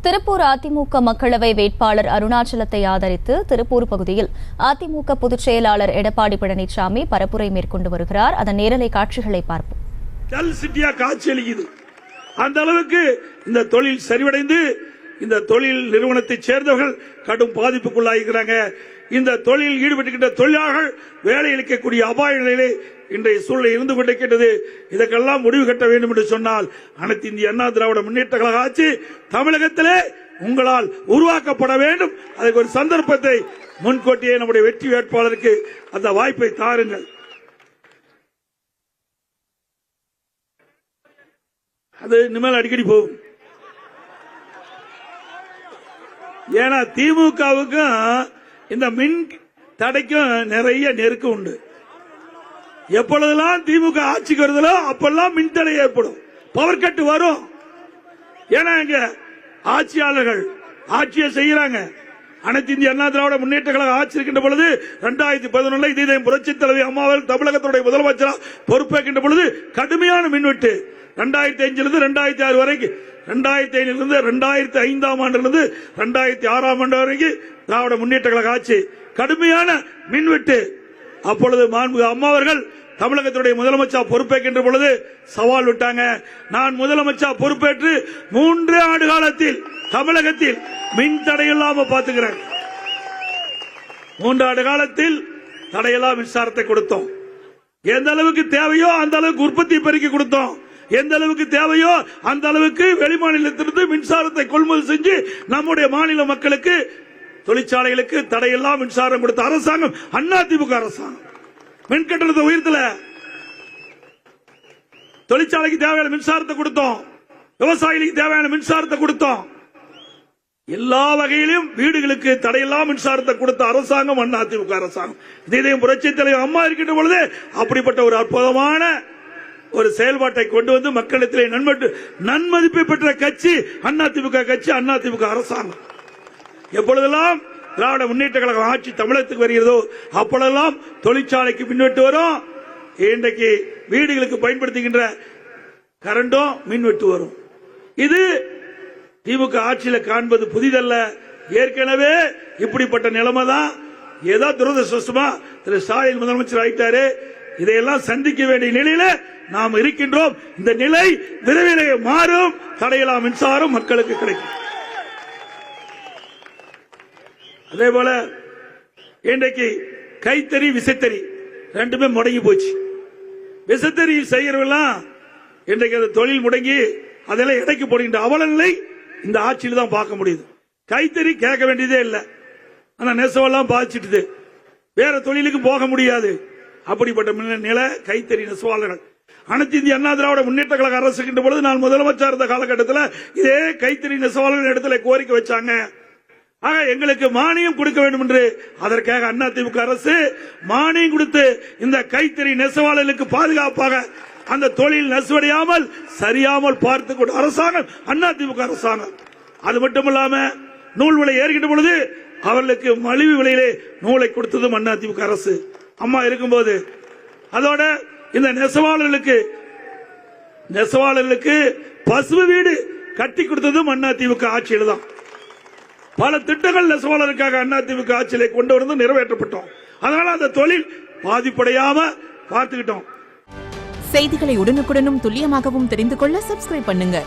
திருப்பூர் அதிமுக மக்களவை வேட்பாளர் அருணாச்சலத்தை ஆதரித்து திருப்பூர் பகுதியில் அதிமுக பொதுச் செயலாளர் எடப்பாடி பழனிசாமி பரப்புரை மேற்கொண்டு வருகிறார். அதன் நேரலை காட்சிகளை பார்ப்போம். அந்த அளவுக்கு இந்த தொழில் சரிவடைந்து இந்த தொழில் நிறுவனத்தை சேர்ந்தவர்கள் கடும் பாதிப்புக்குள்ளாகிறாங்க. இந்த தொழில் ஈடுபட்டுகின்ற தொழிலாளர்கள் வேலை இழக்கக்கூடிய அபாய நிலையிலே இன்றைய சூழலை இருந்து கொண்டிருக்கிறது. இதற்கெல்லாம் முடிவு கட்ட வேண்டும் என்று சொன்னால் அனைத்து இந்திய அண்ணா திராவிட முன்னேற்ற கழக ஆட்சி தமிழகத்திலே உங்களால் உருவாக்கப்பட வேண்டும். அதுக்கு ஒரு சந்தர்ப்பத்தை முன்கூட்டியே நம்முடைய வெற்றி வேட்பாளருக்கு அந்த வாய்ப்பை தாருங்கள். அது இனிமேல் அடிக்கடி போகும். ஏன்னா திமுகவுக்கும் இந்த மின் தடைக்கும் நிறைய நெருக்கம் உண்டு. எப்பொழுதெல்லாம் திமுக ஆட்சிக்கு வருதோ அப்பெல்லாம் மின்தடை ஏற்படும், பவர் கட் வரும். ஏன்னா இங்க ஆட்சியாளர்கள் ஆட்சியை செய்யறாங்க. அனைத்து இந்திய அண்ணா திராவிட முன்னேற்ற கழக ஆட்சி இருக்கின்ற பொழுது 2011 இதே புரட்சி தலைவி அம்மாவர்கள் தமிழகத்துடைய முதலமைச்சராக பொறுப்பேற்கின்ற பொழுது கடுமையான மின்வெட்டு 2005 2006 வரைக்கும் 2005 2005 ஆண்டிலிருந்து 2006 ஆண்டு வரைக்கும் திராவிட முன்னேற்ற கழக ஆட்சி கடுமையான மின்வெட்டு. அப்பொழுது அம்மாவர்கள் தமிழகத்துடைய முதலமைச்சர் பொறுப்பேற்கின்ற பொழுது சவால் விட்டாங்க. நான் முதலமைச்சர் பொறுப்பேற்று 3 ஆண்டு காலத்தில் தமிழகத்தில் மின் தடையில்லாம பாத்துக்கிறேன். 3 ஆண்டு காலத்தில் தடையில்லா மின்சாரத்தை கொடுத்தோம். எந்த அளவுக்கு தேவையோ அந்த அளவுக்கு உற்பத்தி பெருக்கி கொடுத்தோம். எந்த அளவுக்கு தேவையோ அந்த அளவுக்கு வெளிமாநிலத்திலிருந்து மின்சாரத்தை கொள்முதல் செஞ்சு நம்முடைய மாநில மக்களுக்கு தொழிற்சாலைகளுக்கு தடையெல்லாம் மின்சாரம் கொடுத்த அரசாங்கம் அதிமுக அரசாங்கம். மின் கட்டணத்தை உயர்த்தல, தொழிற்சாலைக்கு தேவையான மின்சாரத்தை கொடுத்தோம், விவசாயிகளுக்கு தேவையான மின்சாரத்தை கொடுத்தோம். எல்லா வகையிலும் வீடுகளுக்கு தடையெல்லாம் மின்சாரத்தை கொடுத்த அரசாங்கம் அதிமுக அரசாங்கம். இதே புரட்சி தலைவர் அம்மா இருக்கின்ற பொழுது அப்படிப்பட்ட ஒரு அற்புதமான ஒரு செயல்பாட்டை கொண்டு வந்து மக்களிடத்திலே நன்மதிப்பை பெற்ற கட்சி அதிமுக கட்சி, அதிமுக அரசாங்கம். எப்பொழுதெல்லாம் திராவிட முன்னேற்ற கழக ஆட்சி தமிழகத்துக்கு வருகிறதோ அப்பொழுதெல்லாம் தொழிற்சாலைக்கு மின்வெட்டு வரும். இன்றைக்கு வீடுகளுக்கு பயன்படுத்துகின்ற கரண்டும் மின்வெட்டு வரும். இது திமுக ஆட்சியில் காண்பது புதிதல்ல. ஏற்கனவே இப்படிப்பட்ட நிலைமை தான். ஏதோ துரதிருஷ்டமா திரு ஸ்டாலின் முதலமைச்சர் ஆயிட்டாரு. இதையெல்லாம் சந்திக்க வேண்டிய நிலையில நாம் இருக்கின்றோம். இந்த நிலை விரைவிலே மாறும். தடையில்லா மின்சாரம் மக்களுக்கு கிடைக்கும். அதே போல இன்றைக்கு கைத்தறி விசைத்தறி ரெண்டுமே முடங்கி போச்சு. விசைத்தறி செய்யறவெல்லாம் இன்றைக்கு அந்த தொழில் முடங்கி அதெல்லாம் இடைக்கு போடுகின்ற அவல நிலை இந்த ஆட்சியில் தான் பார்க்க முடியுது. கைத்தறி கேட்க வேண்டியதே இல்லை, ஆனா நெசவெல்லாம் பாதிச்சிட்டு வேற தொழிலுக்கு போக முடியாது. அப்படிப்பட்ட நிலை கைத்தறி நெசவாளர்கள் அனைத்து இந்திய அண்ணா திராவிட முன்னேற்ற கழக அரசு இருக்கின்ற பொழுது நான் முதலமைச்சர் இருந்த காலகட்டத்தில் இதே கைத்தறி நெசவாளர்கள் இடத்துல கோரிக்கை வச்சாங்க. ஆக எங்களுக்கு மானியம் கொடுக்க வேண்டும் என்று அதற்காக அதிமுக அரசு மானியம் கொடுத்து இந்த கைத்தறி நெசவாளர்களுக்கு பாதுகாப்பாக அந்த தொழில் நெசவடையாமல் சரியாமல் பார்த்து கொண்ட அரசாங்கம் அதிமுக அரசாங்கம். அது மட்டுமல்லாம நூல் விலை ஏறுகின்ற பொழுது அவர்களுக்கு மலிவு விலையிலே நூலை கொடுத்ததும் அதிமுக அரசு அம்மா இருக்கும்போது. அதோட இந்த நெசவாளர்களுக்கு பசுமை வீடு கட்டி கொடுத்ததும் அதிமுக ஆட்சியில் தான். பல திட்டங்கள் நெசவாளருக்காக அதிமுக ஆட்சியிலே கொண்டு வந்து நிறைவேற்றப்பட்டோம். அதனால அந்த தொழில் பாதிப்படையாம பார்த்துக்கிட்டோம். செய்திகளை உடனுக்குடனும் துல்லியமாகவும் தெரிந்து கொள்ள சப்ஸ்கிரைப் பண்ணுங்க.